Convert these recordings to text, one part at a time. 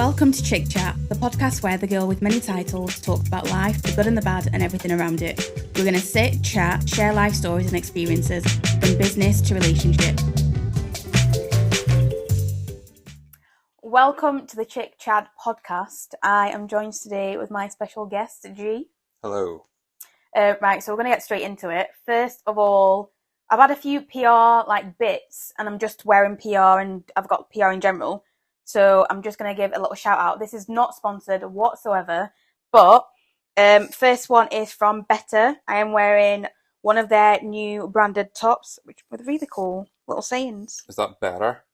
Welcome to Chik, the podcast where the girl with many titles talks about life, the good and the bad, and everything around it. We're going to sit, chat, share life stories and experiences, from business to relationship. Welcome to the Chik podcast. I am joined today with my special guest, G. Hello. Right, so we're going to get straight into it. First of all, I've had a few PR bits, and I'm just wearing PR, and I've got PR in general. So I'm just going to give a little shout out. This is not sponsored whatsoever, but first one is from Better. I am wearing one of their new branded tops, which with really cool little sayings. Is that better?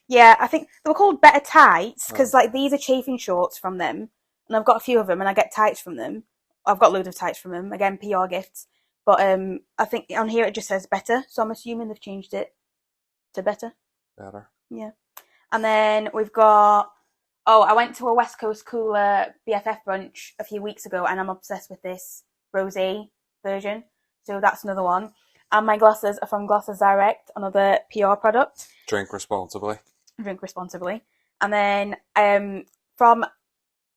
Yeah, I think they were called Better Tights because these are chafing shorts from them, and I've got a few of them, and I get tights from them. I've got loads of tights from them. Again, PR gifts. But I think on here it just says Better, so I'm assuming they've changed it to Better. Better. Yeah. And then we've got, I went to a West Coast Cooler BFF brunch a few weeks ago, and I'm obsessed with this rosé version. So that's another one. And my glasses are from Glasses Direct, another PR product. Drink responsibly. Drink responsibly. And then from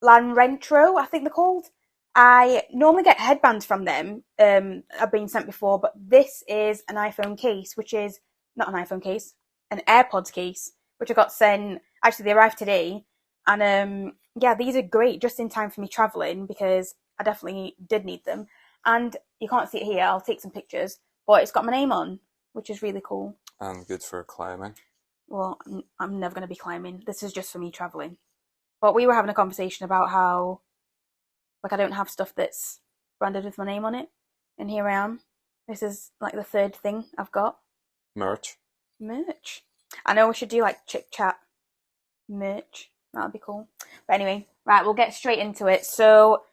Lanrentro, I think they're called. I normally get headbands from them. I've been sent before, but this is an iPhone case, which is not an iPhone case, an AirPods case, which I got sent. Actually, they arrived today. And these are great just in time for me travelling because I definitely did need them. And you can't see it here. I'll take some pictures. But it's got my name on, which is really cool. And good for climbing. Well, I'm never going to be climbing. This is just for me travelling. But we were having a conversation about how I don't have stuff that's branded with my name on it. And here I am. This is the third thing I've got. Merch. I know we should do Chik Chat merch. That would be cool. But anyway, right, we'll get straight into it. So,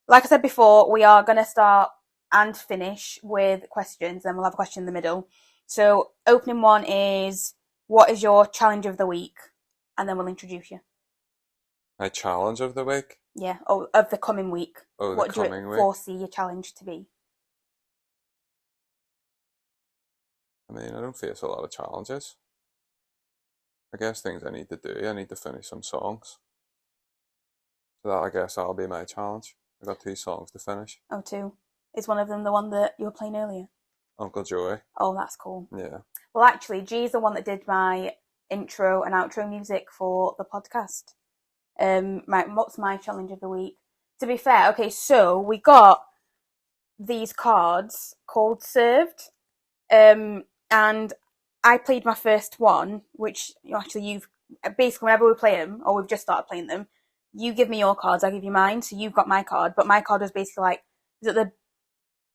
like I said before, we are going to start and finish with questions. Then we'll have a question in the middle. So, opening one is, what is your challenge of the week? And then we'll introduce you. My challenge of the week? Yeah, of the coming week. What do you foresee your challenge to be? I mean, I don't face a lot of challenges. I guess things I need to do. I need to finish some songs. So I guess that'll be my challenge. I've got 2 songs to finish. Oh, 2. Is one of them the one that you were playing earlier? Uncle Joey. Oh, that's cool. Yeah. Well, actually, G's the one that did my intro and outro music for the podcast. What's my challenge of the week? To be fair, okay, so we got these cards called Served, and I played my first one, which you've basically whenever we play them, or we've just started playing them, you give me your cards, I give you mine, so you've got my card, but my card was basically is it the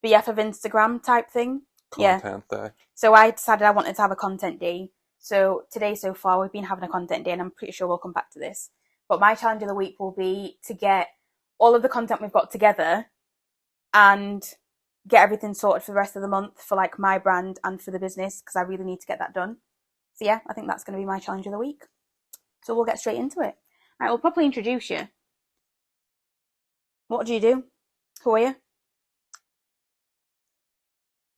BF of Instagram type thing? Content day. So I decided I wanted to have a content day. So today so far we've been having a content day, and I'm pretty sure we'll come back to this. But my challenge of the week will be to get all of the content we've got together and get everything sorted for the rest of the month for my brand and for the business, because I really need to get that done. So yeah, I think that's going to be my challenge of the week. So we'll get straight into it. All right, we'll probably introduce you. What do you do? Who are you?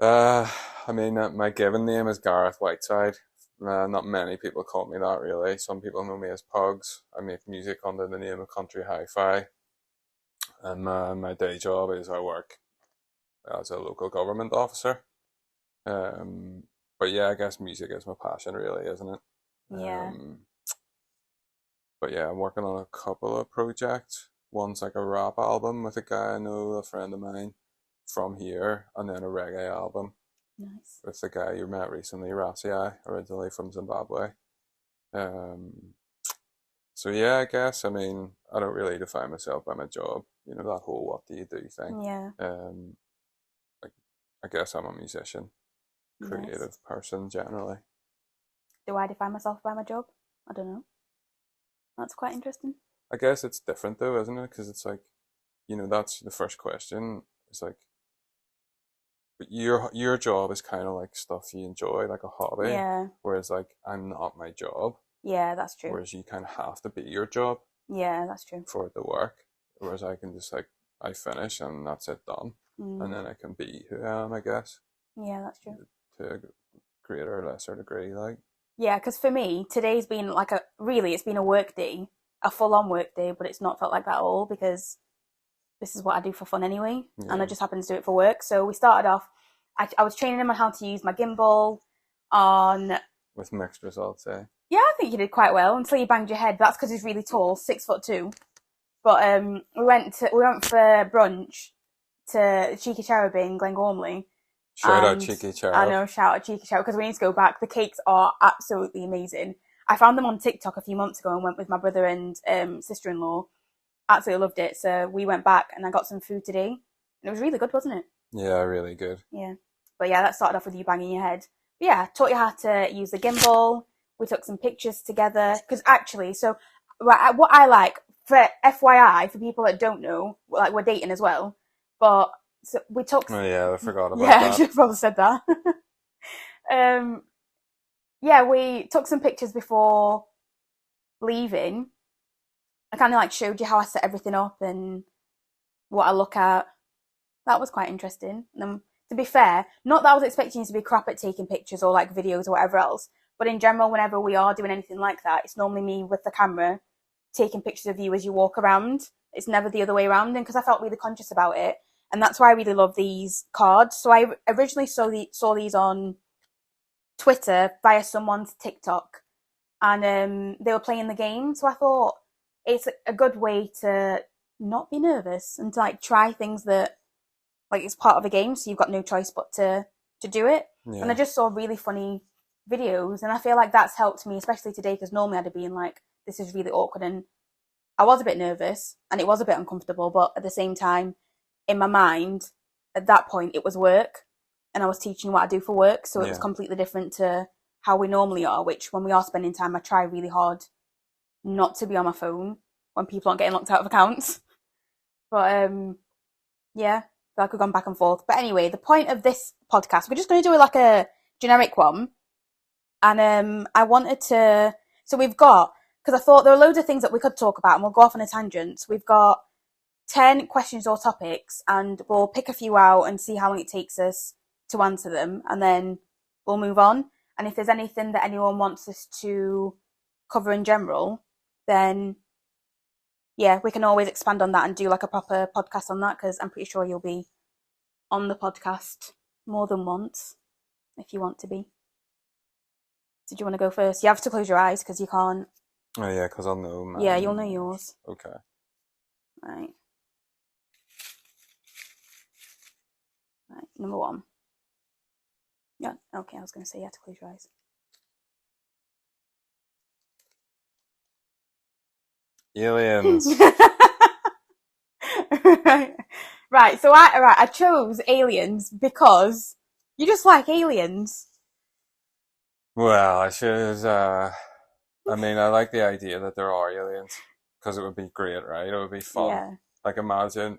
I mean, my given name is Gareth Whiteside. Not many people call me that, really. Some people know me as Pugs. I make music under the name of Country Hi-Fi. And my day job is I work as a local government officer. But yeah, I guess music is my passion, really, isn't it? Yeah. But yeah, I'm working on a couple of projects. One's a rap album with a guy I know, a friend of mine from here, and then a reggae album. Nice. With the guy you met recently, Rassi, originally from Zimbabwe. So yeah, I guess, I mean, I don't really define myself by my job. That whole what do you do thing. Yeah. I guess I'm a musician, creative person generally. Do I define myself by my job? I don't know. That's quite interesting. I guess it's different though, isn't it? Because it's that's the first question. It's but your job is kind of stuff you enjoy, like a hobby. Yeah. Whereas I'm not my job. Yeah, that's true. Whereas you kind of have to be your job. Yeah, that's true. For it to work. Whereas I can just I finish and that's it, done. And then I can be who I am, I guess. Yeah, that's true. To a greater or lesser degree, Yeah, because for me, today's been it's been a work day. a full-on work day, but it's not felt like that at all because this is what I do for fun anyway, and I just happen to do it for work. So we started off, I was training him on how to use my gimbal on... With mixed results, eh? Yeah, I think you did quite well until you banged your head. That's because he's really tall, 6'2". But we went for brunch to Cheeky Cherubim in Glengormley. Shout out Cheeky Cherub. I know, shout out Cheeky Cherub, because we need to go back. The cakes are absolutely amazing. I found them on TikTok a few months ago and went with my brother and sister-in-law. Absolutely loved it. So we went back and I got some food today. And it was really good, wasn't it? Yeah, really good. Yeah. But yeah, that started off with you banging your head. But yeah, taught you how to use the gimbal. We took some pictures together. Because actually, so what I like, for FYI, for people that don't know, like we're dating as well. But so we took... Oh yeah, I forgot about that. that. I should have probably said that. Yeah, we took some pictures before leaving. I kind of like showed you how I set everything up and what I look at. That was quite interesting. And then, to be fair, not that I was expecting you to be crap at taking pictures or like videos or whatever else, but in general, whenever we are doing anything like that, it's normally me with the camera taking pictures of you as you walk around. It's never the other way around. And because I felt really conscious about it, and that's why I really love these cards. So I originally saw these on Twitter via someone's TikTok, and they were playing the game. So I thought it's a good way to not be nervous and to like try things that like it's part of a game. So you've got no choice but to do it. Yeah. And I just saw really funny videos, and I feel like that's helped me, especially today, because normally I'd have been like, this is really awkward, and I was a bit nervous and it was a bit uncomfortable, but at the same time, in my mind, at that point, it was work, and I was teaching what I do for work, so it was completely different to how we normally are, which when we are spending time, I try really hard not to be on my phone when people aren't getting locked out of accounts. But yeah, I could have gone back and forth. But anyway, the point of this podcast, we're just going to do like a generic one. And I wanted to, so we've got, because I thought there are loads of things that we could talk about and we'll go off on a tangent. So we've got 10 questions or topics and we'll pick a few out and see how long it takes us to answer them, and then we'll move on. And if there's anything that anyone wants us to cover in general, then yeah, we can always expand on that and do like a proper podcast on that, because I'm pretty sure you'll be on the podcast more than once if you want to be. Did you want to go first? You have to close your eyes because you can't. Oh yeah, because I'll know mine. Yeah, you'll know yours. Okay. Right, number one. Yeah, okay, I was going to say you have to close your eyes. Aliens. Right, so I chose aliens because you just like aliens. Well, I should, I mean, I like the idea that there are aliens, because it would be great, right? It would be fun. Yeah. Like imagine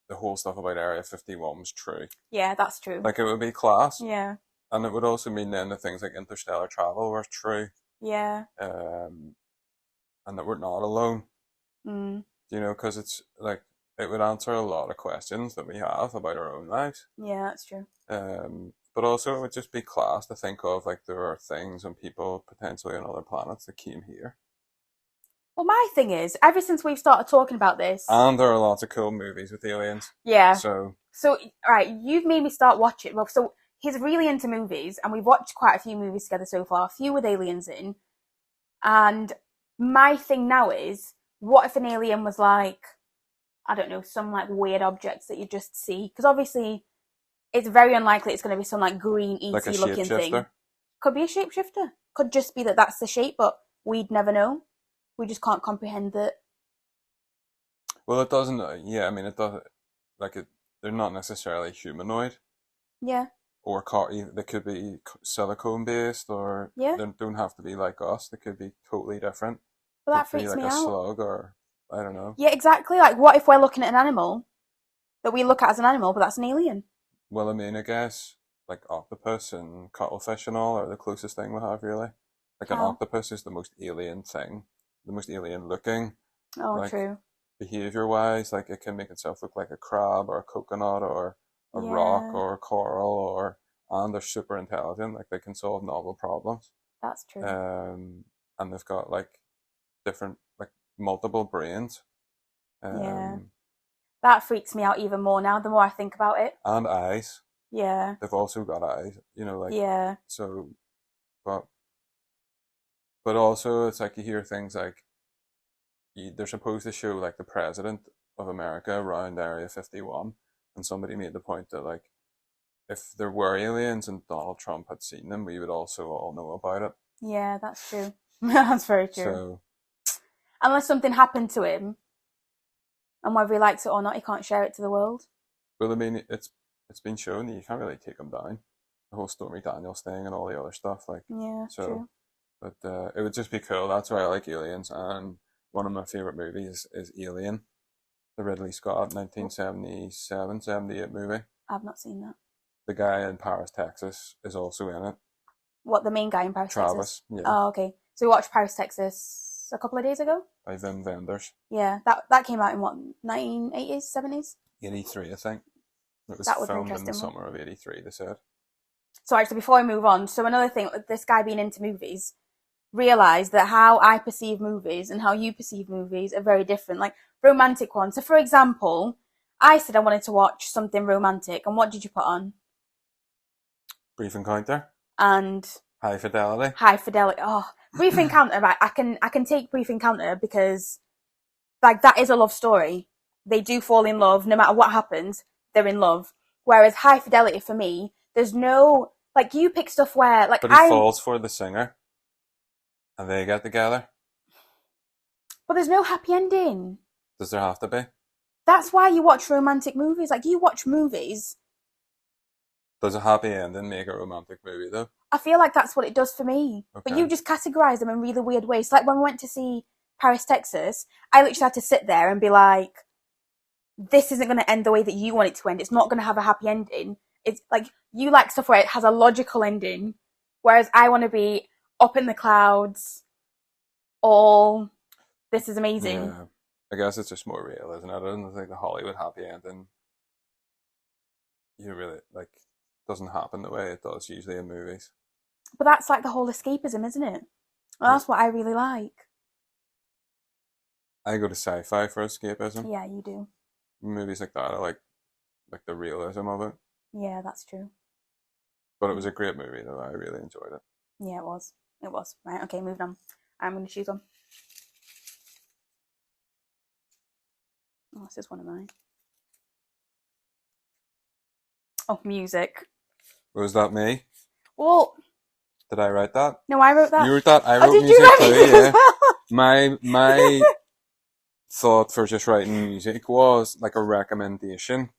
the whole stuff about Area 51 was true. Yeah, that's true. Like it would be class. Yeah. And it would also mean then the things like interstellar travel were true. Yeah. And that we're not alone. Mm. You know, because it's like, it would answer a lot of questions that we have about our own lives. Yeah, that's true. But also it would just be class to think of like there are things and people potentially on other planets that came here. Well, my thing is, ever since we've started talking about this... And there are lots of cool movies with aliens. Yeah. So, right, you've made me start watching... Well, so he's really into movies, and we've watched quite a few movies together so far, a few with aliens in. And my thing now is, what if an alien was like, I don't know, some like weird objects that you just see? Because obviously, it's very unlikely it's going to be some like green ET like a looking thing. shapeshifter. Could be a shapeshifter. Could just be that that's the shape, but we'd never know. We just can't comprehend that. Well, it doesn't. Yeah, I mean, it doesn't. Like they're not necessarily humanoid. Yeah. Or they could be silicone based, or yeah. They don't have to be like us. They could be totally different. Well, that freaks like me a out. slug, or I don't know. Yeah, exactly. Like, what if we're looking at an animal that we look at as an animal, but that's an alien? Well, I mean, I guess like octopus and cuttlefish and all are the closest thing we have, really. Like an octopus is the most alien thing, the most alien looking. Oh, like, true. Behavior-wise, like it can make itself look like a crab or a coconut or a rock or a coral, and they're super intelligent. Like they can solve novel problems. That's true. And they've got like different, like multiple brains. Yeah. That freaks me out even more now, the more I think about it. And eyes. Yeah. They've also got eyes, like, Yeah. so, but also it's like you hear things like they're supposed to show like the president of America around Area 51, and somebody made the point that like if there were aliens and Donald Trump had seen them, we would also all know about it. Yeah, that's true. That's very true. So, unless something happened to him, and whether he likes it or not, he can't share it to the world. well, I mean, it's been shown that you can't really take him down. The whole Stormy Daniels thing and all the other stuff, like, Yeah, so. true. But it would just be cool. That's why I like aliens, and one of my favorite movies is Alien, the Ridley Scott 1977, 78 movie. I've not seen that. The guy in Paris, Texas, is also in it. What, the main guy in Paris, Travis, Texas? yeah. Oh, okay. So we watched Paris, Texas a couple of days ago? By Wim Wenders. Yeah, that came out in what, 1980s, 70s? 83, I think. It was That would be filmed in interesting, the summer of 83, they said. So actually, before I move on, so another thing, with this guy being into movies, realised that how I perceive movies and how you perceive movies are very different. Like, romantic ones. So, for example, I said I wanted to watch something romantic, and what did you put on? Brief Encounter. And High Fidelity. High Fidelity. Oh, Brief Encounter, right, I can take Brief Encounter because, like, that is a love story. They do fall in love, no matter what happens, they're in love. Whereas High Fidelity, for me, there's no, like, you pick stuff where, like, but he falls for the singer, and they get together. But there's no happy ending. Does there have to be? That's why you watch romantic movies. Like, you watch movies. Does a happy ending make a romantic movie, though? I feel like that's what it does for me. Okay. But you just categorise them in really weird ways. Like, when we went to see Paris, Texas, I literally had to sit there and be like, this isn't going to end the way that you want it to end. It's not going to have a happy ending. It's like, you like stuff where it has a logical ending, whereas I want to be up in the clouds, all, this is amazing. Yeah. I guess it's just more real, isn't it? I don't think the Hollywood happy ending, really, like, doesn't happen the way it does usually in movies. But that's like the whole escapism, isn't it? Well, that's what I really like. I go to sci-fi for escapism. Yeah, you do. Movies like that, I like the realism of it. Yeah, that's true. But it was a great movie, though. I really enjoyed it. Yeah, it was. It was. Right, okay, moving on. I'm going to choose one. Oh, this is one of mine. Oh, music. Was that me? Well, did I write that? No, I wrote that. You wrote that? I wrote did music you write too, it yeah. as well? My thought for just writing music was like a recommendation.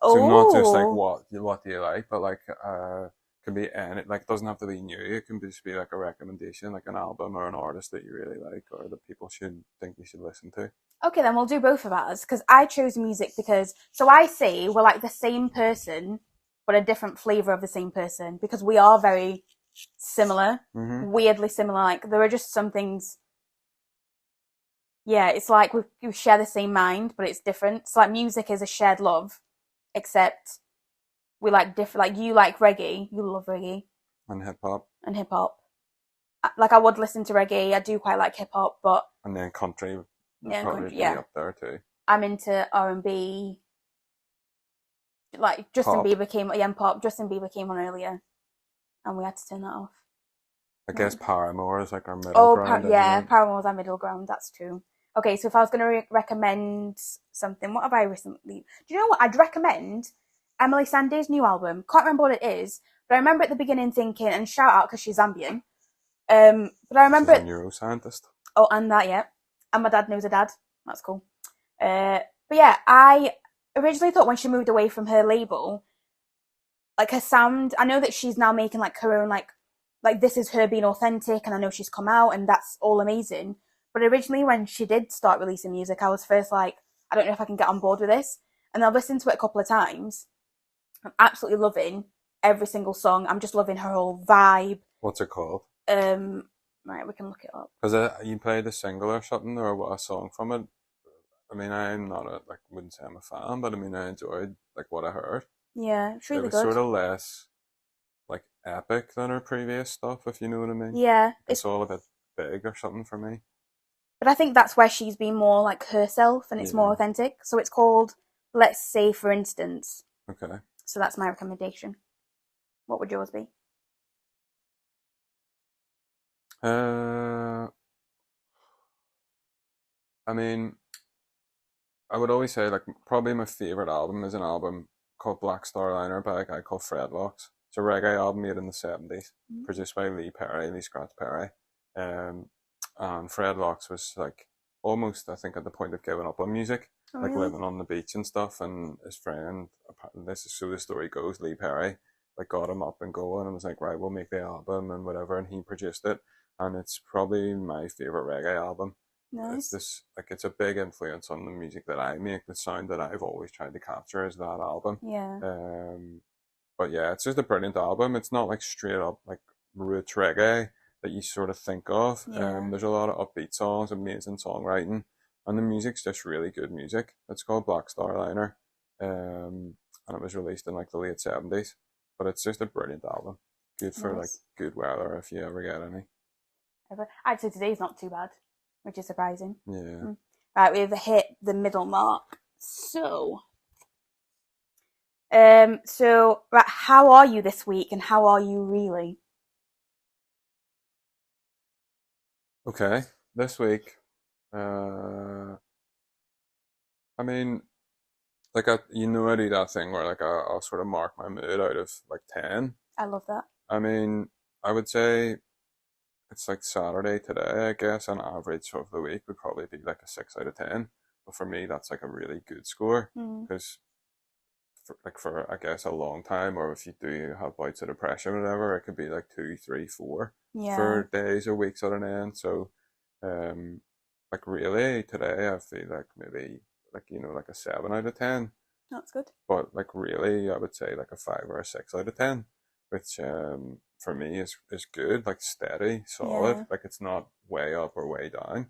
Oh. So not just like what do you like, but like can be any, like it doesn't have to be new. It can just be like a recommendation, like an album or an artist that you really like or that people should think you should listen to. Okay, then we'll do both of ours because I chose music because, so I say we're like the same person but a different flavour of the same person because we are very similar, weirdly similar. Like there are just some things, yeah, it's like we share the same mind but it's different. It's like music is a shared love, except we like different, like you like reggae, you love reggae. And hip-hop. And hip-hop. Like I would listen to reggae, I do quite like hip-hop, but... And then country. Yeah, country, yeah. Up there too. I'm into R&B. Like Justin Bieber came, pop. Justin Bieber came on earlier, and we had to turn that off. I guess Paramore is like our middle ground. Paramore's our middle ground. That's true. Okay, so if I was going to recommend something, what have I recently? Do you know what I'd recommend? Emily Sandé's new album. Can't remember what it is, but I remember at the beginning thinking, and shout out because she's Zambian. But I remember she's a neuroscientist. Oh, and that, yeah. And my dad knows a dad. That's cool. But yeah, I originally thought when she moved away from her label, like her sound, I know that she's now making like her own, like this is her being authentic, and I know she's come out and that's all amazing. But originally when she did start releasing music, I was first like, I don't know if I can get on board with this. And I've listened to it a couple of times. I'm absolutely loving every single song. I'm just loving her whole vibe. What's it called? Right, we can look it up. Because you played a single or something, or what, a song from it. I mean, I'm not wouldn't say I'm a fan, but I mean, I enjoyed like what I heard. Yeah, it's really good. It was sort of less like epic than her previous stuff, if you know what I mean. Yeah, it's all a bit big or something for me. But I think that's where she's been more like herself and it's more authentic. So it's called Let's Say For Instance. Okay. So that's my recommendation. What would yours be? I mean, I would always say like probably my favorite album is an album called Black Star Liner by a guy called Fredlocks. It's a reggae album made in the 70s, produced by Lee Scratch Perry. And Fredlocks was like almost, I think, at the point of giving up on music, like living on the beach and stuff. And his friend, this is so the story goes, Lee Perry, like got him up and going and was like, right, we'll make the album and whatever. And he produced it. And it's probably my favorite reggae album. Nice. It's this like it's a big influence on the music that I make. The sound that I've always tried to capture is that album. Yeah. But yeah, it's just a brilliant album. It's not like straight up like roots reggae that you sort of think of. Yeah. There's a lot of upbeat songs, amazing songwriting, and the music's just really good music. It's called Black Star Liner, and it was released in like the late 70s. But it's just a brilliant album. Good for like good weather if you ever get any. I'd say today's not too bad, which is surprising. Yeah. Right, we've hit the middle mark. So, right, how are you this week, and how are you really? Okay, this week, I mean, like I do that thing where like I'll sort of mark my mood out of like 10. I love that. I mean, I would say it's like Saturday today, I guess, on average of the week would probably be like a 6 out of 10. But for me, that's like a really good score because for I guess a long time, or if you do have bouts of depression or whatever, it could be like 2, 3, 4 for days or weeks on end. So, like really today, I feel like maybe like like a 7 out of 10. That's good. But like really, I would say like a 5 or a 6 out of 10, which for me is good, like steady, solid. Like it's not way up or way down.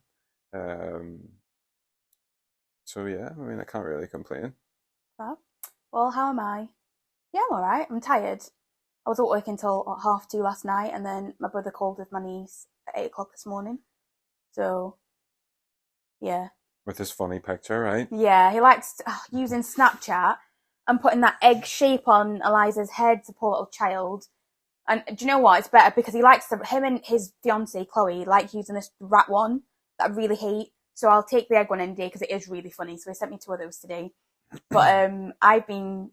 So yeah, I mean I can't really complain. Well, how am I? Yeah, I'm alright. I'm tired. I was at work until 2:30 last night, and then my brother called with my niece at 8 o'clock this morning. So, yeah. With this funny picture, right? Yeah, he likes using Snapchat and putting that egg shape on Eliza's head to poor little child. And do you know what? It's better because him and his fiancée, Chloe, like using this rat one that I really hate. So I'll take the egg one any day because it is really funny. So he sent me 2 of those today. But I've been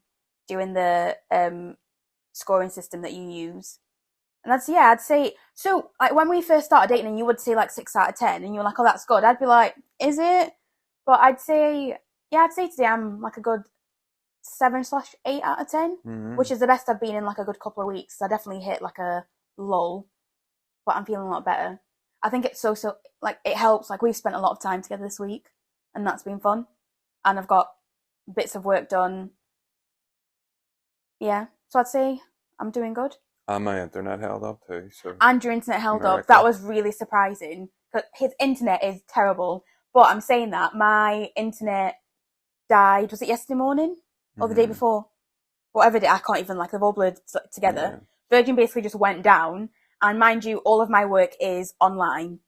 doing the scoring system that you use. And I'd say, so like when we first started dating and you would say like 6 out of 10 and you were like, oh, that's good. I'd be like, is it? But I'd say today I'm like a good 7/8 out of 10, which is the best I've been in like a good couple of weeks. So I definitely hit like a lull, but I'm feeling a lot better. I think it's so like it helps. Like we've spent a lot of time together this week, and that's been fun. And I've got bits of work done. Yeah, so I'd say I'm doing good. And my internet held up too. So and your internet held up. That was really surprising. Because his internet is terrible. But I'm saying that my internet died. Was it yesterday morning or the day before? Whatever day, I can't even they've all blurred together. Yeah. Virgin basically just went down, and mind you, all of my work is online.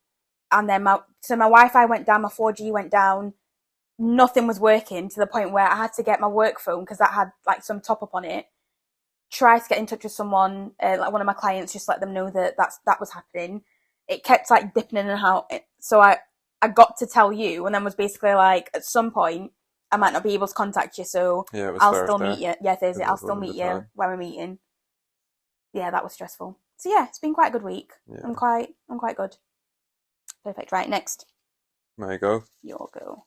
And then my Wi-Fi went down, my 4G went down. Nothing was working to the point where I had to get my work phone because that had like some top up on it. Try to get in touch with someone, like one of my clients, just let them know that was happening. It kept like dipping in and out. So I got to tell you, and then was basically like, at some point, I might not be able to contact you, so I'll still meet you. Yeah, Thursday. I'll still meet you when we're meeting. Yeah, that was stressful. So yeah, it's been quite a good week. Yeah. I'm quite good. Perfect. Right, next. My go. Your go.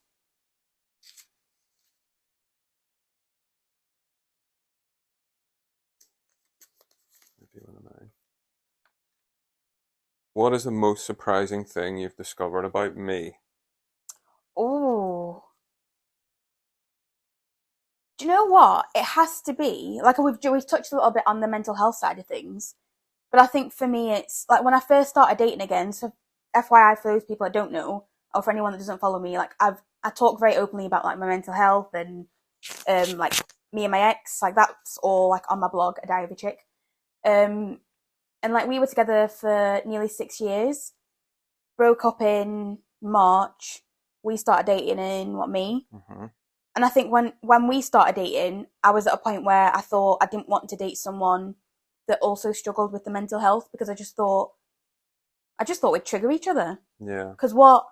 What is the most surprising thing you've discovered about me? Oh. Do you know what? It has to be, like we've touched a little bit on the mental health side of things, but I think for me it's, like when I first started dating again, so FYI for those people that don't know, or for anyone that doesn't follow me, like I talk very openly about like my mental health and like me and my ex, like that's all like on my blog, A Diary of a Chik. And like we were together for nearly 6 years, broke up in March. We started dating in May. Mm-hmm. And I think when we started dating, I was at a point where I thought I didn't want to date someone that also struggled with the mental health, because I just thought we'd trigger each other. Yeah. Because what,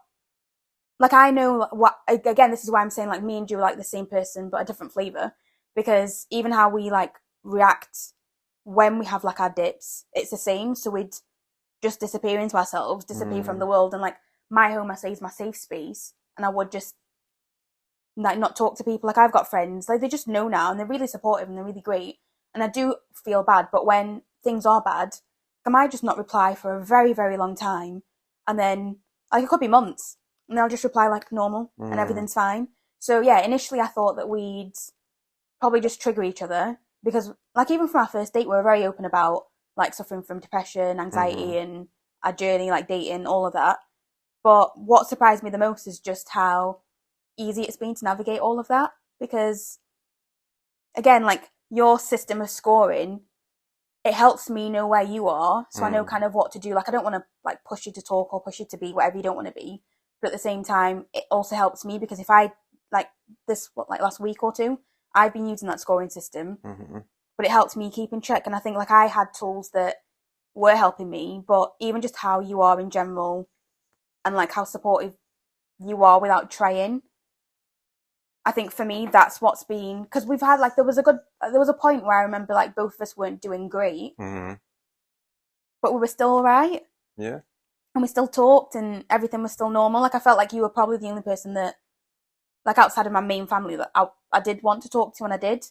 like, I know what, again, this is why I'm saying, like, me and you are like the same person, but a different flavor. Because even how we, like, react when we have, like, our dips, it's the same. So we'd just disappear into ourselves, disappear from the world. And, like, my home, I say, is my safe space. And I would just, like, not talk to people. Like, I've got friends, like, they just know now, and they're really supportive and they're really great. And I do feel bad, but when things are bad, I might just not reply for a very, very long time. And then, like, it could be months. And I'll just reply like normal and everything's fine. So, yeah, initially I thought that we'd probably just trigger each other because, like, even from our first date, we were very open about, like, suffering from depression, anxiety, and our journey, like, dating, all of that. But what surprised me the most is just how easy it's been to navigate all of that. Because, again, like, your system of scoring, it helps me know where you are, so I know kind of what to do. Like, I don't want to, like, push you to talk or push you to be whatever you don't want to be, but at the same time, it also helps me because if I, like, last week or two, I've been using that scoring system, but it helps me keep in check. And I think, like, I had tools that were helping me, but even just how you are in general and, like, how supportive you are without trying, I think for me that's what's been, because we've had, like, there was a point where I remember, like, both of us weren't doing great, but we were still all right. Yeah. And we still talked and everything was still normal. Like, I felt like you were probably the only person that, like, outside of my main family, that I did want to talk to, and I did.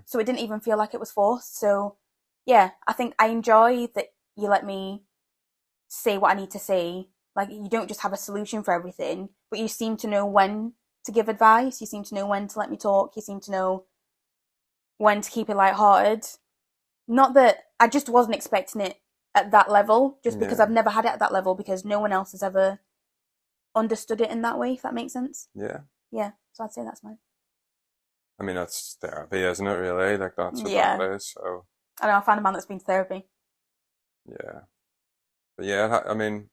So it didn't even feel like it was forced. So yeah, I think I enjoy that you let me say what I need to say. Like, you don't just have a solution for everything, but you seem to know when to give advice. You seem to know when to let me talk. You seem to know when to keep it lighthearted. Not that I just wasn't expecting it at that level, just because I've never had it at that level, because no one else has ever understood it in that way, if that makes sense. Yeah. Yeah, so I'd say that's mine. I mean, that's therapy, isn't it, really? Like, that's what Yeah. that is, so. I know, I found a man that's been to therapy. Yeah. But yeah, I mean,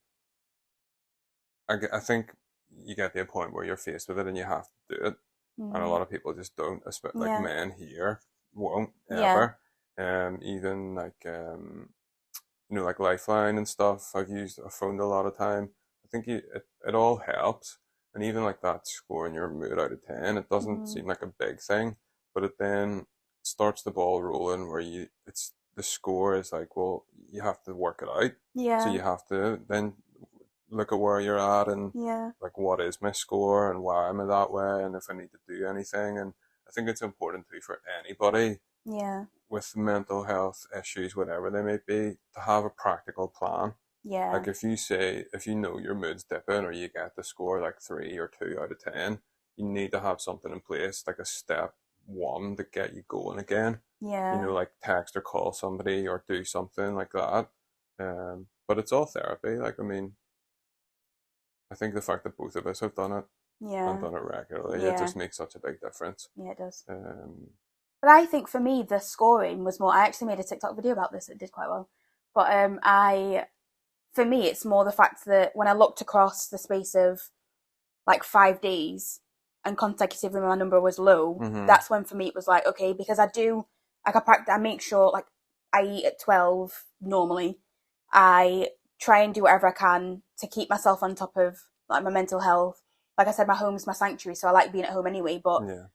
I think you get to a point where you're faced with it and you have to do it. And a lot of people just don't, especially like Yeah. men here, won't Yeah. ever. Even like, you know, like Lifeline and stuff, I've phoned a lot of time. I think it all helps. And even like that scoring your mood out of 10, it doesn't seem like a big thing, but it then starts the ball rolling where the score is like, well, you have to work it out. So Yeah. you have to then look at where you're at and Yeah. like, what is my score and why am I that way, and if I need to do anything. And I think it's important too for anybody Yeah. with mental health issues, whatever they may be, to have a practical plan. Yeah. Like, if you know your mood's dipping or you get the score like 3 or 2 out of 10, you need to have something in place, like a step one to get you going again. You know, Yeah. like text or call somebody or do something like that. But it's all therapy. Like, I mean, I think the fact that both of us have done it and Yeah. done it regularly, it Yeah. just makes such a big difference. Yeah, it does. Um, But I think for me, the scoring was more. I actually made a TikTok video about this. It did quite well. But for me, it's more the fact that when I looked across the space of, like, 5 days and consecutively my number was low, that's when for me it was like, okay, because I do, like, I make sure, like, I eat at 12 normally. I try and do whatever I can to keep myself on top of, like, my mental health. Like I said, my home's my sanctuary, so I like being at home anyway. But, yeah.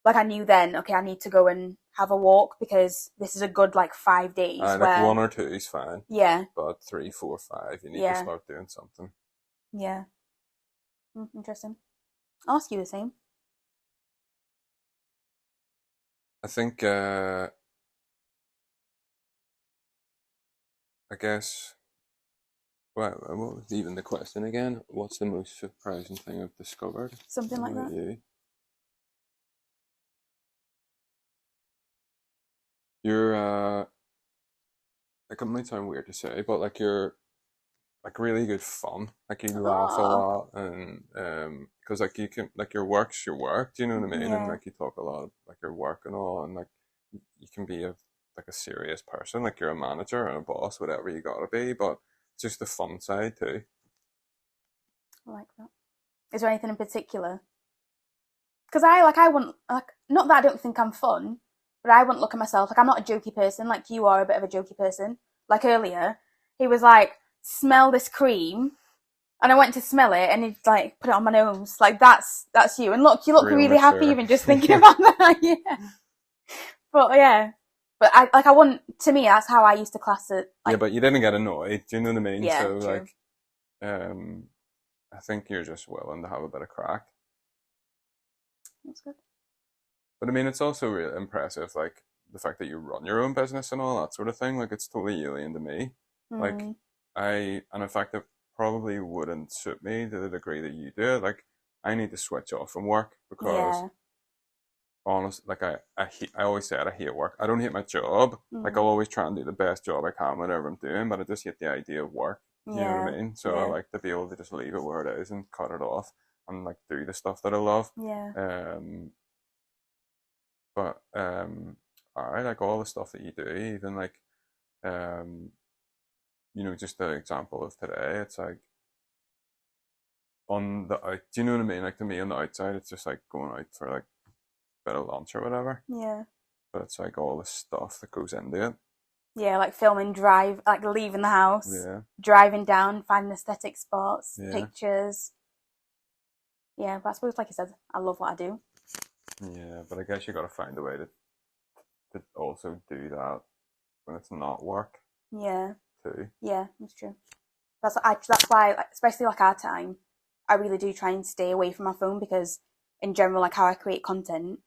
like, I knew then, okay, I need to go and have a walk because this is a good, like, 5 days Like where, 1 or 2 is fine, yeah, but 3, 4, 5, you need to yeah, start doing something. yeah. Interesting. I'll ask you the same. I think, I guess, well, what was even the question again? What's the most surprising thing I've discovered? Something What like about that. you? You're, like, it might sound weird to say, but like, you're like really good fun. Like, you laugh a Oh, lot, and because like you can, like, your work's your work. Do you know what I mean? And yeah, like, you talk a lot of, like, your work and all, and like you can be like a serious person, like you're a manager and a boss, whatever you gotta be. But just the fun side too. I like that. Is there anything in particular? Because I wouldn't, like, not that I don't think I'm fun, but I wouldn't look at myself, like, I'm not a jokey person, like, you are a bit of a jokey person. Like, earlier, he was like, smell this cream, and I went to smell it, and he, like, put it on my nose. Like, that's you. And look, you look Real really happy mature. even just thinking about that, yeah. But, yeah. But, I wouldn't, to me, that's how I used to class it. Like, Yeah, but you didn't get annoyed, do you know what I mean? Yeah, so, true. like, I think you're just willing to have a bit of crack. That's good. But I mean, it's also really impressive, like, the fact that you run your own business and all that sort of thing. Like, it's totally alien to me. Like, and in fact, it probably wouldn't suit me to the degree that you do it. Like, I need to switch off from work because, honestly, like, I always say it, I hate work. I don't hate my job. Like, I'll always try and do the best job I can, whatever I'm doing, but I just hate the idea of work. You know what I mean? So I like to be able to just leave it where it is and cut it off and, like, do the stuff that I love. But I like all the stuff that you do, even like, you know, just the example of today. It's like on the out. Do you know what I mean? Like, to me, on the outside, it's just like going out for like a bit of lunch or whatever. Yeah. But it's like all the stuff that goes into it. Yeah, like filming, like leaving the house, driving down, finding aesthetic spots, pictures. Yeah, but I suppose, like you said, I love what I do. Yeah, but I guess you got to find a way to also do that when it's not work. Yeah. Too. Yeah, that's true. That's why, like, especially like our time, I really do try and stay away from my phone because, in general, like how I create content,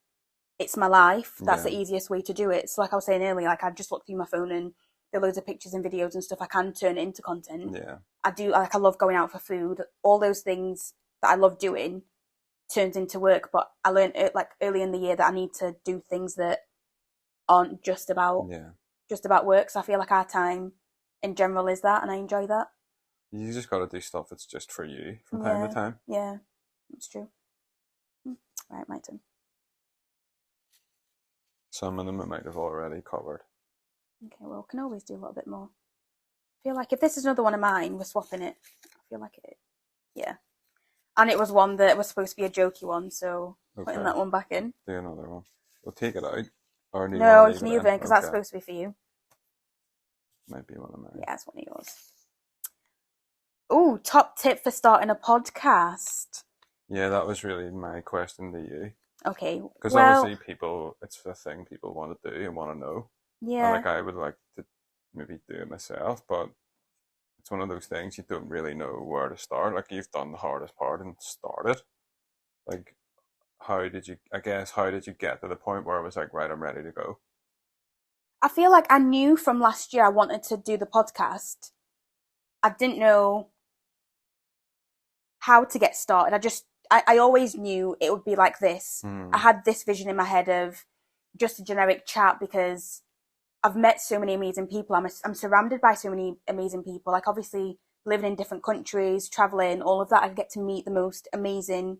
it's my life. That's the easiest way to do it. So, like I was saying earlier, like I just look through my phone and there are loads of pictures and videos and stuff I can turn it into content. Yeah. I do, like, I love going out for food. All those things that I love doing turns into work. But I learned like early in the year that I need to do things that aren't just about work. So I feel like our time in general is that, and I enjoy that. You just got to do stuff that's just for you from time to time. Yeah, that's true. Right, my turn. Some of them I might have already covered. Okay, well, we can always do a little bit more. I feel like if this is another one of mine, we're swapping it. I feel like it. Yeah. And it was one that was supposed to be a jokey one, so putting that one back in. Do another one. We'll take it out. Or no, you can leave it in because that's supposed to be for you. Might be one of mine. Yeah, it's one of yours. Oh, top tip for starting a podcast. Yeah, that was really my question to you. Okay. Because obviously it's the thing people want to do and want to know. Yeah. And like I would like to maybe do it myself, but it's one of those things you don't really know where to start. Like, you've done the hardest part and started. Like, how did you get to the point where I was like, right, I'm ready to go? I feel like I knew from last year I wanted to do the podcast. I didn't know how to get started. I always knew it would be like this. I had this vision in my head of just a generic chat because I've met so many amazing people. I'm surrounded by so many amazing people. Like, obviously, living in different countries, traveling, all of that, I get to meet the most amazing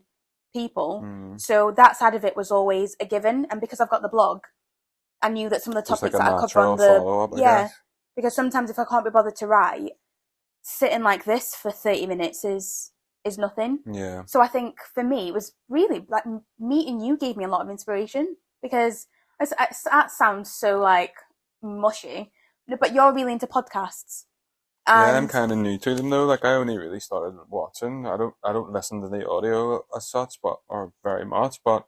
people. So that side of it was always a given. And because I've got the blog, I knew that some of the topics that I cover on the because sometimes if I can't be bothered to write, sitting like this for 30 minutes is nothing. Yeah. So I think for me it was really like meeting you gave me a lot of inspiration because that sounds so like mushy, but you're really into podcasts. Yeah, I'm kind of new to them though. Like, I only really started watching. I don't listen to the audio as such, or very much. But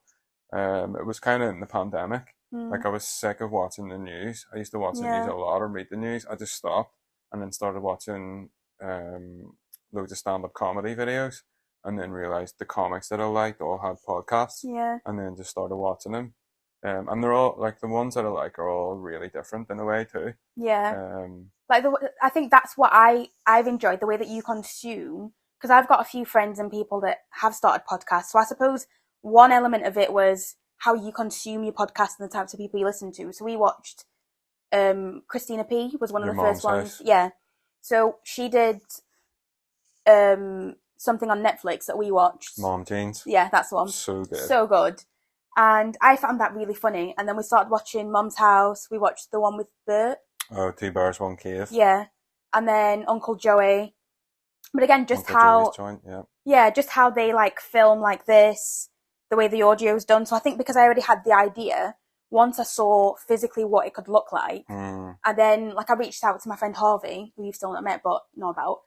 it was kind of in the pandemic. Like, I was sick of watching the news. I used to watch the news a lot and read the news. I just stopped and then started watching loads of stand-up comedy videos, and then realized the comics that I liked all had podcasts. Yeah. And then just started watching them. And they're all, like, the ones that I like are all really different in a way too. Yeah. Like, I think that's what I've enjoyed, the way that you consume, because I've got a few friends and people that have started podcasts. So I suppose one element of it was how you consume your podcast and the types of people you listen to. So we watched Christina P was one of the first ones. Yeah. So she did something on Netflix that we watched. Mom Jeans. Yeah, that's the one. So good. So good. And I found that really funny. And then we started watching Mum's House. We watched the one with Bert. Oh, 2 Bears, 1 Cave. Yeah. And then Uncle Joey. But again, just Uncle Joey's how, joint, yeah. yeah, just how they like film like this, the way the audio's done. So I think because I already had the idea, once I saw physically what it could look like, and then like I reached out to my friend Harvey, who you've still not met but know about.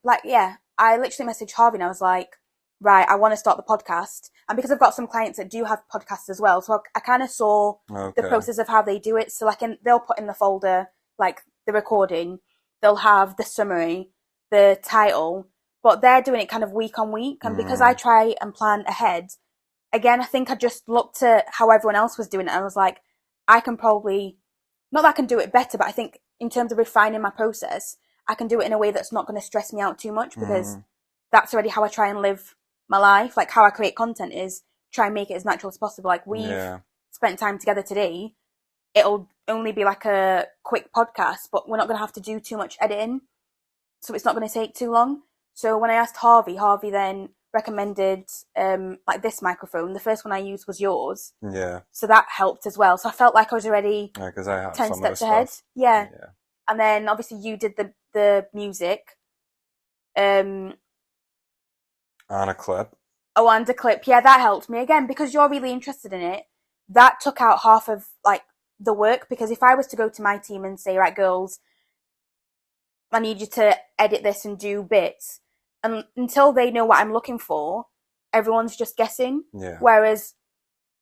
Like, yeah, I literally messaged Harvey and I was like, right, I want to start the podcast. And because I've got some clients that do have podcasts as well, so I kind of saw the process of how they do it. So like they'll put in the folder, like the recording, they'll have the summary, the title, but they're doing it kind of week on week. And because I try and plan ahead, again, I think I just looked at how everyone else was doing it and I was like, I can probably, not that I can do it better, but I think in terms of refining my process, I can do it in a way that's not going to stress me out too much, because that's already how I try and live my life. Like how I create content is try and make it as natural as possible. Like we've spent time together today. It'll only be like a quick podcast, but we're not going to have to do too much editing. So it's not going to take too long. So when I asked Harvey then recommended like this microphone. The first one I used was yours. Yeah. So that helped as well. So I felt like I was already 'cause I have 10 some of the steps ahead. stuff. Yeah. And then obviously you did the music. And a clip. Oh, and a clip. Yeah, that helped me again because you're really interested in it. That took out half of like the work, because if I was to go to my team and say, right, girls, I need you to edit this and do bits, and until they know what I'm looking for, everyone's just guessing. Yeah. Whereas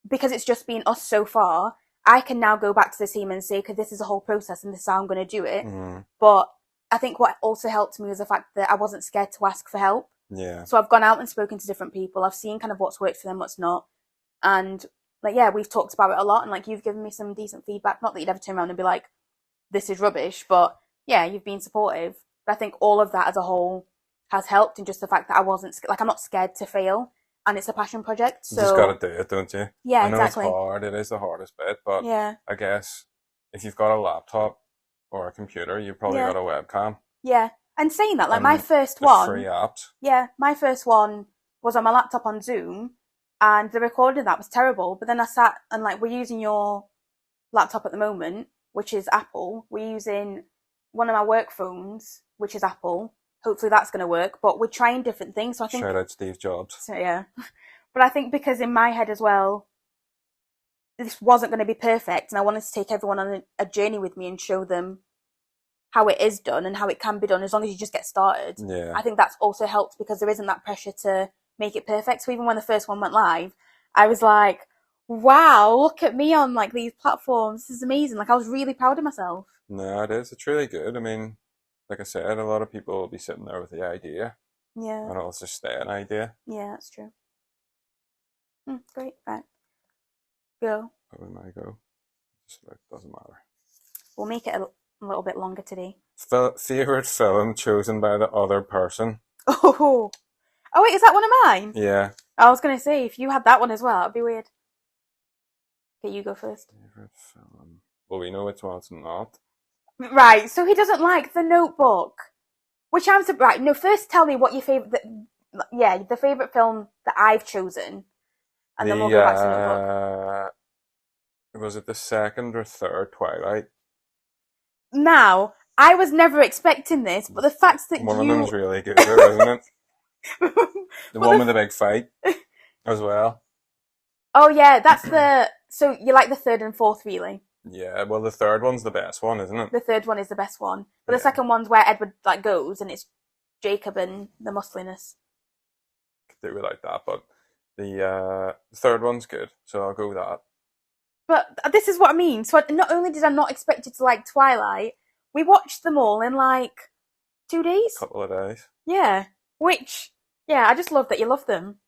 because it's just been us so far, I can now go back to the team and say, okay, this is a whole process and this is how I'm going to do it. But I think what also helped me was the fact that I wasn't scared to ask for help. Yeah. So I've gone out and spoken to different people. I've seen kind of what's worked for them, what's not. And like, yeah, we've talked about it a lot, and like you've given me some decent feedback. Not that you'd ever turn around and be like, this is rubbish, but yeah, you've been supportive. But I think all of that as a whole has helped, and just the fact that I wasn't like, I'm not scared to fail, and it's a passion project. So you just got to do it, don't you? Yeah, I know exactly. It's hard. It is the hardest bit, but yeah, I guess if you've got a laptop or a computer, you've probably got a webcam. Yeah. And saying that, like And my first there's one, free apps. Yeah, my first one was on my laptop on Zoom, and the recording of that was terrible. But then I sat and like, we're using your laptop at the moment, which is Apple. We're using one of my work phones, which is Apple. Hopefully that's going to work. But we're trying different things. So I think Shout out Steve Jobs. So yeah, but I think because in my head as well, this wasn't going to be perfect, and I wanted to take everyone on a journey with me and show them how it is done and how it can be done as long as you just get started. Yeah. I think that's also helped because there isn't that pressure to make it perfect. So even when the first one went live, I was like, wow, look at me on like these platforms. This is amazing. Like I was really proud of myself. No, it is. It's really good. I mean, like I said, a lot of people will be sitting there with the idea. Yeah. And it'll just stay an idea. Yeah, that's true. Great. Right. Go. But we might go. Just like, doesn't matter. We'll make it a little bit longer today. Favorite film chosen by the other person? Oh wait, is that one of mine? Yeah. I was going to say, if you had that one as well, it'd be weird. Okay, you go first. Favorite film? Well, we know which one's not. Right, so he doesn't like The Notebook. Which I'm right. No, first tell me what your favorite. The favorite film that I've chosen, and then we'll go back to The Notebook. Was it the second or third Twilight? Now, I was never expecting this, but the fact that one of them's really good, isn't it? The one with the big fight as well. Oh yeah, that's the. So you like the third and fourth, really? Yeah, well, the third one's the best one, isn't it? The third one is the best one, but the second one's where Edward like goes, and it's Jacob and the muscliness. They were like that, but the third one's good, so I'll go with that. But this is what I mean. So not only did I not expect you to like Twilight, we watched them all in like 2 days. Couple of days. Yeah, which I just love that you love them,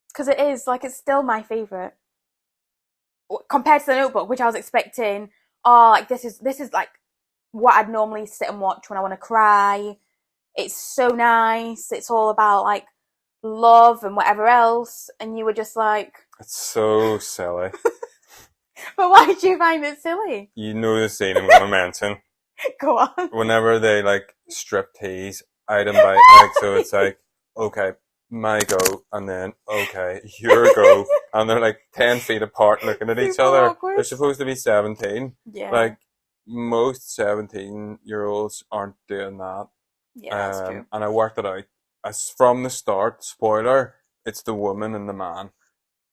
because it is like it's still my favourite compared to The Notebook, which I was expecting. Oh, like this is like what I'd normally sit and watch when I want to cry. It's so nice. It's all about like love and whatever else, and you were just like, it's so silly. But why did you find it silly? You know the scene I'm gonna mention. Go on. Whenever they like strip tease item by like, so it's like, okay, my go, and then okay, your go, and they're like 10 feet apart looking at each other. Awkward. They're supposed to be 17. Yeah. Like most 17-year-olds aren't doing that. Yeah, that's true. And I worked it out. As from the start, spoiler, it's the woman and the man.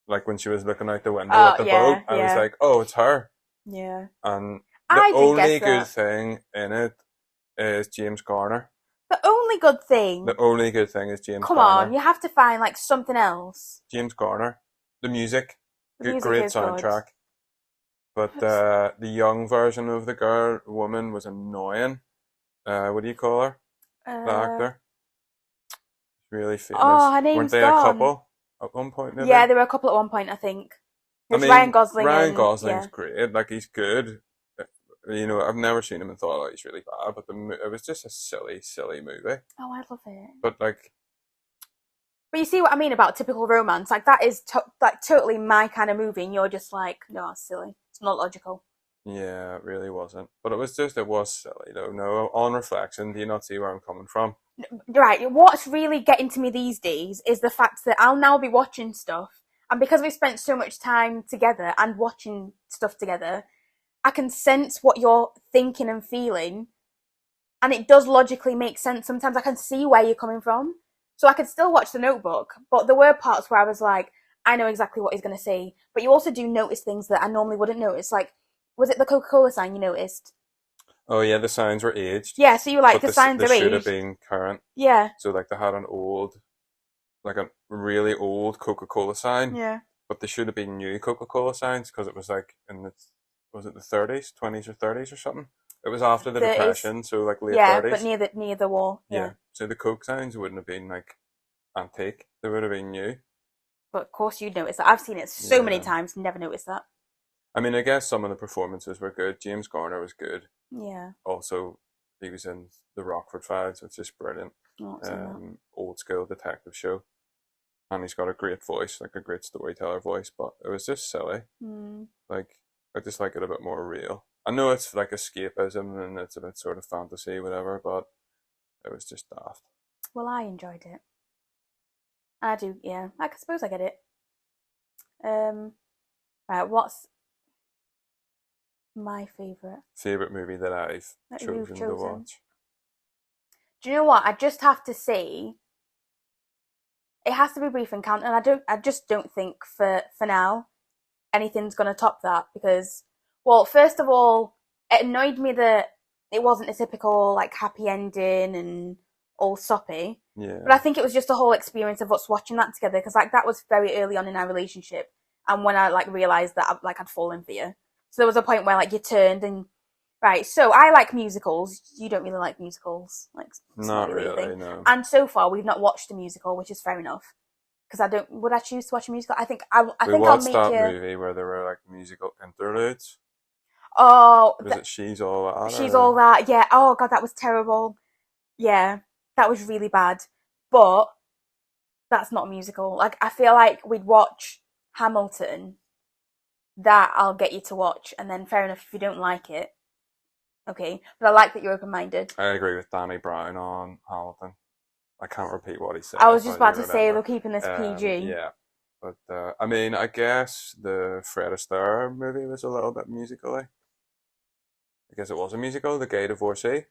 Like when she was looking out the window Oh, at the boat, yeah, I was yeah, like, oh, it's her. yeah. And the I did guess only good that. thing in it is James Garner. The only good The thing, only good thing is James come on, Garner. you have to find like something else. James Garner. The music, The good, music great is good. soundtrack. But the young version of the woman was annoying. What do you call her? The Uh, actor? Really oh, famous. her Weren't name's they a gone. couple at one point, Yeah, maybe? there were a couple at one point, I think. I It's Ryan mean, Gosling Ryan and Gosling's yeah. great. Like, he's good. You know, I've never seen him and thought, oh, he's really bad. But it was just a silly, silly movie. Oh, I love it. But, like, But you see what I mean about typical romance? Like that is like totally my kind of movie, and you're just like, no, it's silly. It's not logical. yeah, it really wasn't. But it was silly, though. No, on reflection, do you not see where I'm coming from? Right. What's really getting to me these days is the fact that I'll now be watching stuff, and because we've spent so much time together and watching stuff together, I can sense what you're thinking and feeling, and it does logically make sense. Sometimes I can see where you're coming from. So I could still watch The Notebook, but there were parts where I was like, I know exactly what he's going to say. But you also do notice things that I normally wouldn't notice. Like, was it the Coca-Cola sign you noticed? Oh, yeah, the signs were aged. Yeah, so you were like, But the signs they are should have aged. been current. Yeah. So, like, they had like a really old Coca-Cola sign. Yeah. But they should have been new Coca-Cola signs because it was like was it the 30s, 20s or 30s or something? It was after the 30s. Depression, so like late Yeah, 30s. but near the wall. Yeah. Yeah. So the Coke signs wouldn't have been like antique. They would have been new. But of course you'd notice that. I've seen it so many Yeah. times, never noticed that. I mean, I guess some of the performances were good. James Garner was good. Yeah. Also, he was in the Rockford Files, which is brilliant. Not seen that. Old school detective show. And he's got a great voice, like a great storyteller voice, but it was just silly. Like, I just like it a bit more real. I know it's like escapism and it's a bit sort of fantasy, whatever, but it was just daft. Well, I enjoyed it. I do, yeah. I suppose I get it. Right, what's my favourite Favorite movie that I've that you've chosen to chosen? watch. Do you know what? I just have to say, it has to be Brief Encounter, and I just don't think for now anything's gonna top that because, well, first of all, it annoyed me that it wasn't a typical like happy ending and all soppy. Yeah. But I think it was just the whole experience of us watching that together because like that was very early on in our relationship, and when I like realised that I'd fallen for you. So there was a point where like you turned and right. So I like musicals. You don't really like musicals, like it's Not really your really, thing. no. And so far we've not watched a musical, which is fair enough. Because I don't. Would I choose to watch a musical? I think I We think I'll watched make that you. movie where there were like musical interludes. Oh, Was it She's All That? she's all that. Yeah. Oh god, that was terrible. Yeah, that was really bad. But that's not a musical. Like I feel like we'd watch Hamilton. That I'll get you to watch, and then fair enough if you don't like it. Okay, but I like that you're open-minded. I agree with Danny Brown on Hamilton. I can't repeat what he said. I was just but about you to say remember. they're keeping this PG. Yeah. But I mean, I guess the Fred Astaire movie was a little bit musical-y. I guess it was a musical, The Gay Divorcee.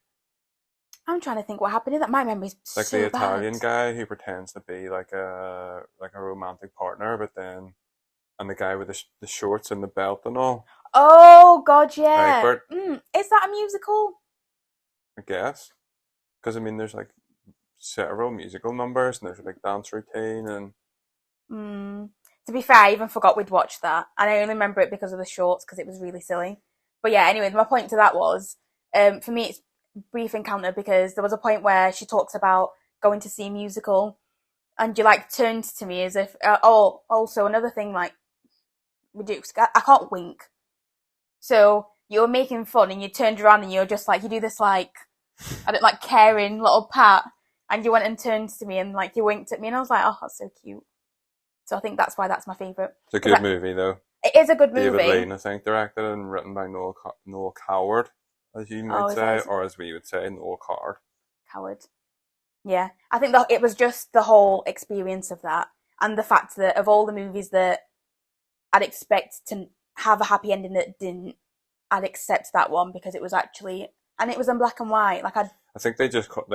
I'm trying to think what happened in that. My memory's Like so the Italian bad. guy who pretends to be like a romantic partner, but then and the guy with the shorts and the belt and all. Oh god, yeah. Egbert, Is that a musical? I guess, because I mean, there's like several musical numbers and there's a big dance routine and. To be fair, I even forgot we'd watched that, and I only remember it because of the shorts because it was really silly. But yeah, anyway, my point to that was, for me, it's Brief Encounter because there was a point where she talks about going to see a musical, and you like turned to me as if, oh, also another thing like we do. I can't wink, so you were making fun, and you turned around and you were just like you do this like I don't like caring little pat, and you went and turned to me and like you winked at me, and I was like, oh, that's so cute. So I think that's why that's my favourite. It's a good movie, though. It is a good movie. David Lean, I think, directed and written by Noel Coward, as you might say, or as we would say, Noel Coward. Coward. Yeah, I think that it was just the whole experience of that, and the fact that of all the movies that I'd expect to have a happy ending that didn't, I'd accept that one because it was actually, and it was in black and white. Like I think they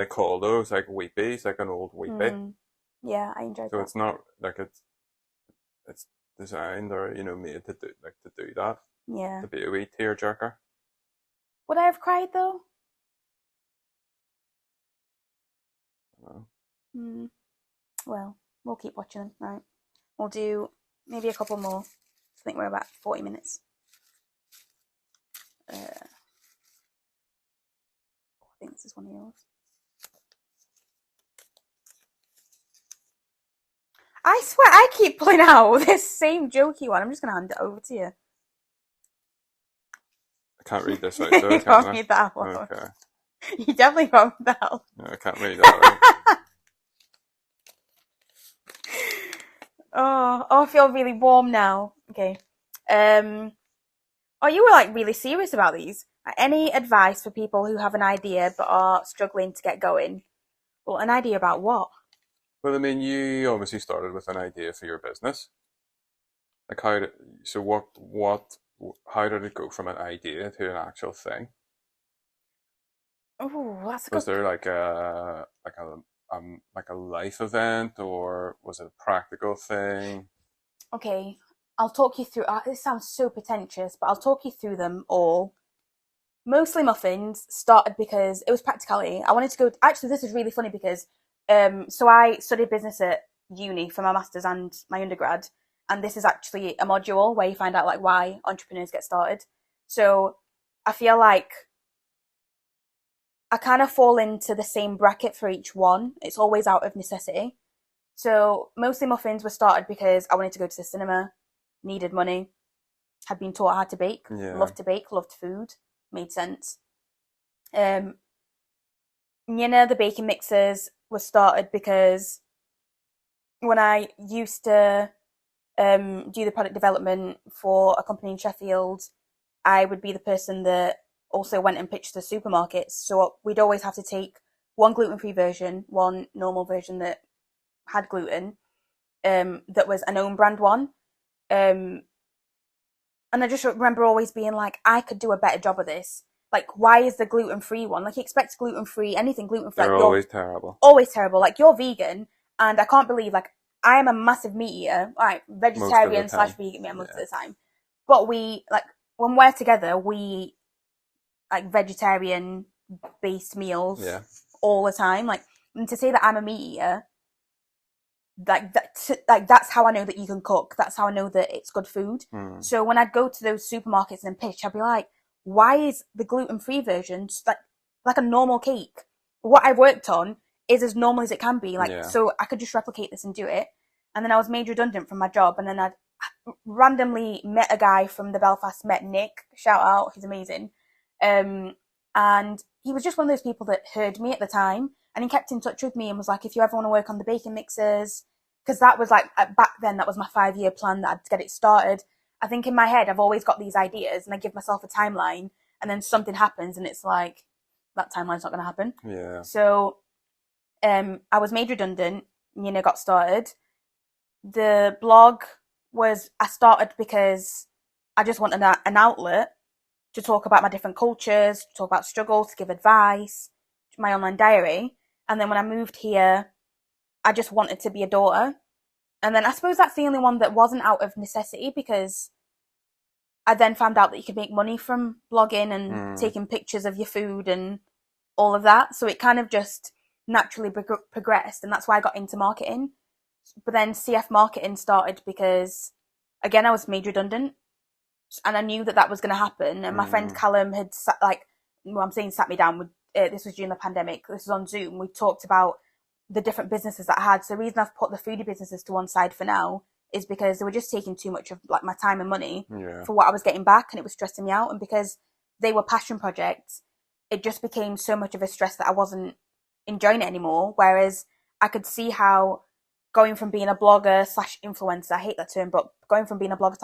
call those like weepies, like an old weepie. Yeah, I enjoyed So that. it's not like it's designed or made to do that, Yeah. to be a wee tearjerker. Would I have cried though? No. Hmm. Well, we'll keep watching them. Right. We'll do maybe a couple more. I think we're about 40 minutes. I think this is one of yours. I swear I keep pulling out this same jokey one. I'm just going to hand it over to you. I can't read this out though, You can can't I? read that one. Okay. You definitely can't read that one. No, I can't read that out. Oh, I feel really warm now. Okay. Oh, you were like really serious about these. Any advice for people who have an idea but are struggling to get going? Well, an idea about what? Well, I mean, you obviously started with an idea for your business. Like how did it go from an idea to an actual thing? Oh, that's a Was good. there like a life event, or was it a practical thing? Okay, I'll talk you through. This sounds so pretentious, but I'll talk you through them all. Mostly muffins started because it was practicality. I wanted to go. Actually, this is really funny because so I studied business at uni for my masters and my undergrad, and this is actually a module where you find out like why entrepreneurs get started. So I feel like I kind of fall into the same bracket for each one. It's always out of necessity. So mostly muffins were started because I wanted to go to the cinema, needed money, had been taught how to Yeah. bake, loved food, made sense. Um, the baking mixers was started because when I used to do the product development for a company in Sheffield, I would be the person that also went and pitched the supermarkets. So we'd always have to take one gluten-free version, one normal version that had gluten, that was an own brand one. And I just remember always being like, I could do a better job of this. Like, why is the gluten-free one? Like, you expect gluten-free, anything gluten-free. They're like, always terrible. Always terrible. Like, you're vegan, and I can't believe, like, I am a massive meat eater. Like, vegetarian / vegan most of the time. But when we're together, we eat, like, vegetarian-based meals all the time. Like, and to say that I'm a meat eater, that's how I know that you can cook. That's how I know that it's good food. So when I'd go to those supermarkets and pitch, I'd be like, why is the gluten-free version like a normal cake? What I've worked on is as normal as it can be. So I could just replicate this and do it. And then I was made redundant from my job, and then I randomly met a guy from the Belfast Met, Nik, shout out, he's amazing. And he was just one of those people that heard me at the time, and he kept in touch with me and was like, if you ever want to work on the baking mixers, because that was like, back then, that was my 5-year plan that I'd get it started. I think in my head, I've always got these ideas and I give myself a timeline, and then something happens and it's like, that timeline's not going to happen. Yeah. So I was made redundant, got started. The blog I started because I just wanted an outlet to talk about my different cultures, to talk about struggles, to give advice, my online diary. And then when I moved here, I just wanted to be a daughter. And then I suppose that's the only one that wasn't out of necessity, because I then found out that you could make money from blogging and taking pictures of your food and all of that. So it kind of just naturally progressed, and that's why I got into marketing. But then CF marketing started because, again, I was made redundant, and I knew that was going to happen. And my friend Callum had sat me down with, this was during the pandemic, this was on Zoom, we talked about the different businesses that I had. So the reason I've put the foodie businesses to one side for now is because they were just taking too much of like my time and money for what I was getting back, and it was stressing me out. And because they were passion projects, it just became so much of a stress that I wasn't enjoying it anymore. Whereas I could see how going from being a blogger / influencer, I hate that term, but going from being a blogger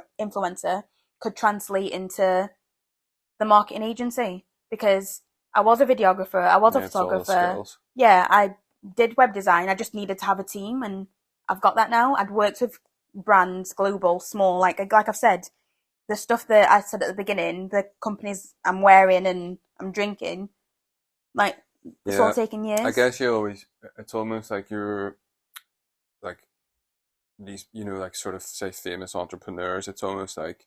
/ influencer could translate into the marketing agency, because I was a videographer, I was a photographer. Yeah, I did web design. I just needed to have a team, and I've got that now. I'd worked with brands, global, small, like I've said, the stuff that I said at the beginning, the companies I'm wearing and I'm drinking, like It's all Yeah, taken I years. guess it's almost like you're like these, like sort of say famous entrepreneurs. It's almost like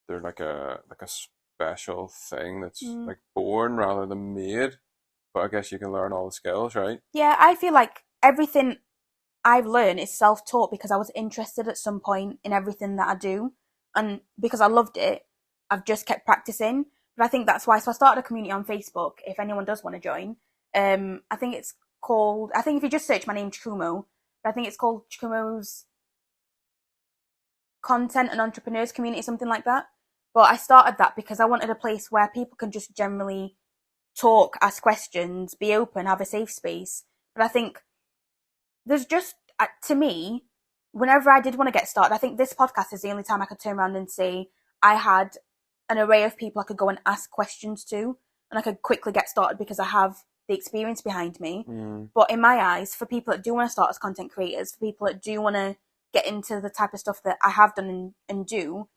they're like a special thing that's Mm. like born rather than made. But I guess you can learn all the skills, right? Yeah, I feel like everything I've learned is self-taught because I was interested at some point in everything that I do, and because I loved it, I've just kept practicing. But I think that's why. So I started a community on Facebook. If anyone does want to join, I think it's called. I think if you just search my name Chikumo, I think it's called Chikumo's Content and Entrepreneurs Community, something like that. But I started that because I wanted a place where people can just generally talk, ask questions, be open, have a safe space. But I think there's just, to me, whenever I did want to get started, I think this podcast is the only time I could turn around and say I had an array of people I could go and ask questions to, and I could quickly get started because I have the experience behind me. Mm. But in my eyes, for people that do want to start as content creators, for people that do want to get into the type of stuff that I have done and do,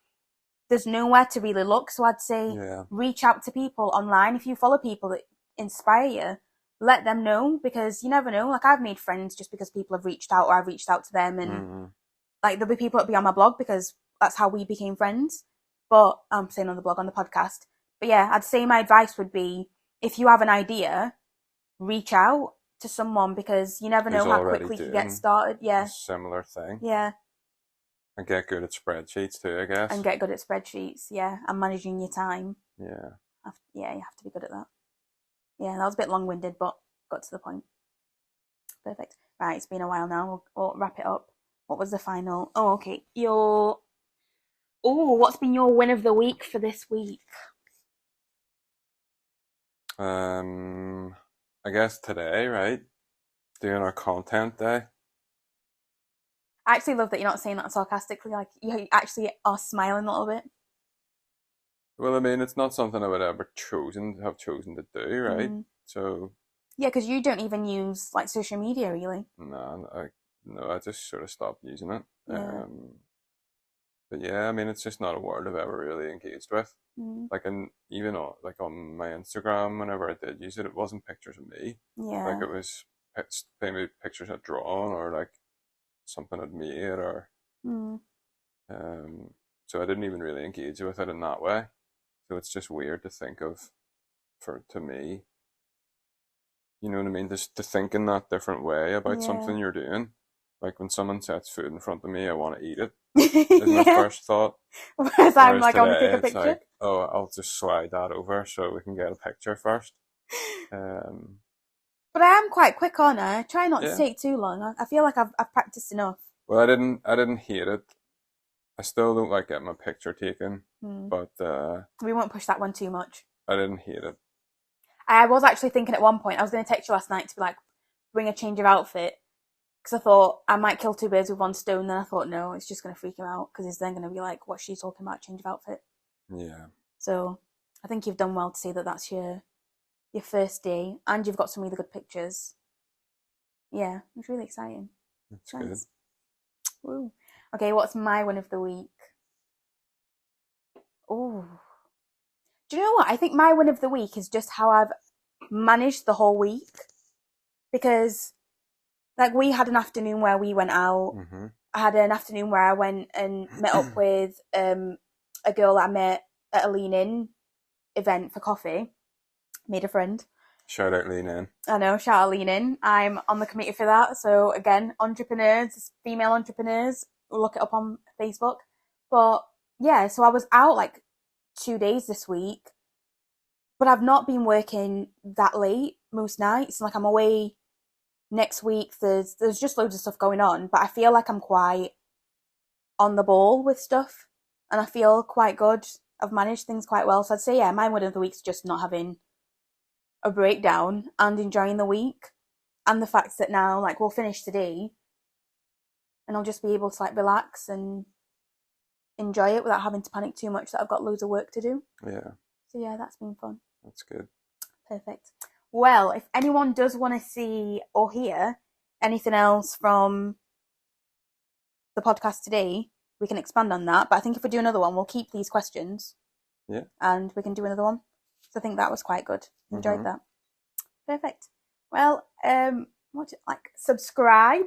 there's nowhere to really look. So I'd say reach out to people online. If you follow people that inspire you, let them know, because you never know. Like, I've made friends just because people have reached out, or I've reached out to them, and like there'll be people that be on my blog because that's how we became friends. But I'm saying on the blog, on the podcast. But yeah, I'd say my advice would be, if you have an idea, reach out to someone, because you never know Who's how already quickly you doing can get started. Yeah. a similar thing. Yeah. And get good at spreadsheets too, I guess. And get good at spreadsheets, yeah, and managing your time. Yeah. Yeah, you have to be good at that. Yeah, that was a bit long-winded, but got to the point. Perfect. Right, it's been a while now. We'll wrap it up. What was the final? Oh, okay. What's been your win of the week for this week? I guess today, right? Doing our content day. I actually love that you're not saying that sarcastically. Like, you actually are smiling a little bit. Well, I mean, it's not something I would ever have chosen to do, right? So yeah, because you don't even use like social media, really. no, I just sort of stopped using it. Yeah. But yeah, I mean, it's just not a word I've ever really engaged with. Mm. Like, even on my Instagram, whenever I did use it, it wasn't pictures of me. Yeah. Like, it was maybe pictures I'd drawn, or like something I'd made, or so I didn't even really engage with it in that way. So it's just weird to think of, to me, you know what I mean? Just to think in that different way about something you're doing. Like, when someone sets food in front of me, I want to eat it. Is my first thought. Whereas I'm like, I want to take a it's picture. like, oh, I'll just slide that over so we can get a picture first. But I am quite quick on it. I try not to take too long. I feel like I've practiced enough. Well, I didn't hate it. I still don't like getting my picture taken, but we won't push that one too much. I didn't hate it. I was actually thinking at one point, I was going to text you last night to be like, bring a change of outfit, because I thought I might kill two birds with one stone. Then I thought, no, it's just going to freak him out, because he's then going to be like, what's she talking about, change of outfit? Yeah. So I think you've done well to say that that's your first day, and you've got some really good pictures. Yeah, it's really exciting. That's good. Woo. Okay, what's my win of the week? Oh, do you know what? I think my win of the week is just how I've managed the whole week. Because, like, we had an afternoon where we went out. I had an afternoon where I went and met up with a girl that I met at a Lean In event for coffee. Made a friend. Shout out Lean In. I know, shout out Lean In. I'm on the committee for that. So, again, entrepreneurs, female entrepreneurs, look it up on Facebook. But, yeah, so I was out, like, 2 days this week. But I've not been working that late most nights. Like, I'm away next week. There's just loads of stuff going on. But I feel like I'm quite on the ball with stuff. And I feel quite good. I've managed things quite well. So I'd say, yeah, my win of the week's just not having a breakdown and enjoying the week. And the fact that now, like, we'll finish today and I'll just be able to, like, relax and enjoy it without having to panic too much that I've got loads of work to do. Yeah. So yeah, that's been fun. That's good. Perfect. Well, if anyone does want to see or hear anything else from the podcast today, we can expand on that. But I think if we do another one, we'll keep these questions. Yeah. And we can do another one. So I think that was quite good. Enjoyed that. Perfect. Well, subscribe,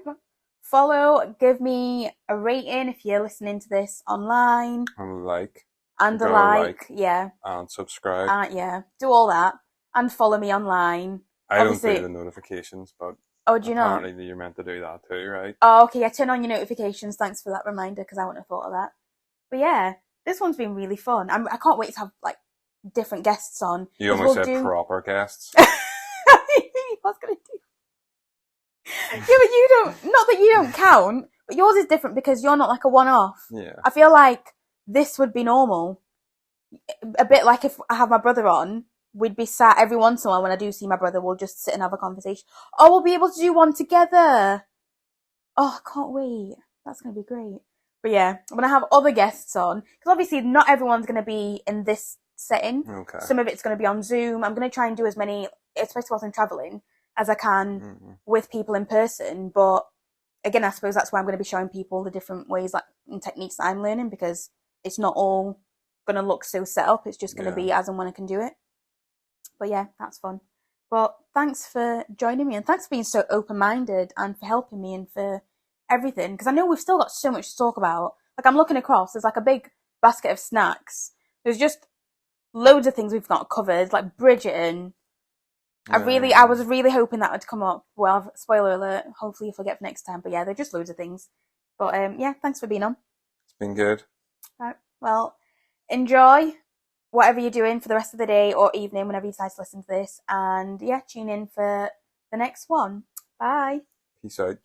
follow, give me a rating if you're listening to this online. And like. And a like, yeah. And subscribe. Yeah, do all that. And follow me online. I obviously don't do the notifications, but oh, do you know? Apparently you're meant to do that too, right? Oh, okay, yeah, turn on your notifications. Thanks for that reminder, because I wouldn't have thought of that. But yeah, this one's been really fun. I can't wait to have, like, different guests on. You almost said proper guests. I was going to do. Yeah, but you don't, not that you don't count, but yours is different because you're not like a one-off. Yeah. I feel like this would be normal. A bit like if I have my brother on, we'd be sat every once in a while when I do see my brother, we'll just sit and have a conversation. Oh, we'll be able to do one together. Oh, I can't wait. That's going to be great. But yeah, I'm going to have other guests on, because obviously not everyone's going to be in this setting. Okay. Some of it's going to be on Zoom. I'm going to try and do as many, especially whilst I'm travelling, as I can with people in person. But again, I suppose that's why I'm going to be showing people the different ways and techniques that I'm learning, because it's not all going to look so set up. It's just going to be as and when I can do it. But yeah, that's fun. But thanks for joining me, and thanks for being so open-minded and for helping me and for everything, because I know we've still got so much to talk about. Like, I'm looking across, there's like a big basket of snacks. There's just loads of things we've not covered, like Bridgerton. I was really hoping that would come up. Well, spoiler alert, hopefully you'll forget for next time. But yeah, they're just loads of things. But yeah, thanks for being on. It's been good. Right. Well, enjoy whatever you're doing for the rest of the day or evening, whenever you decide to listen to this. And yeah, tune in for the next one. Bye. Peace out.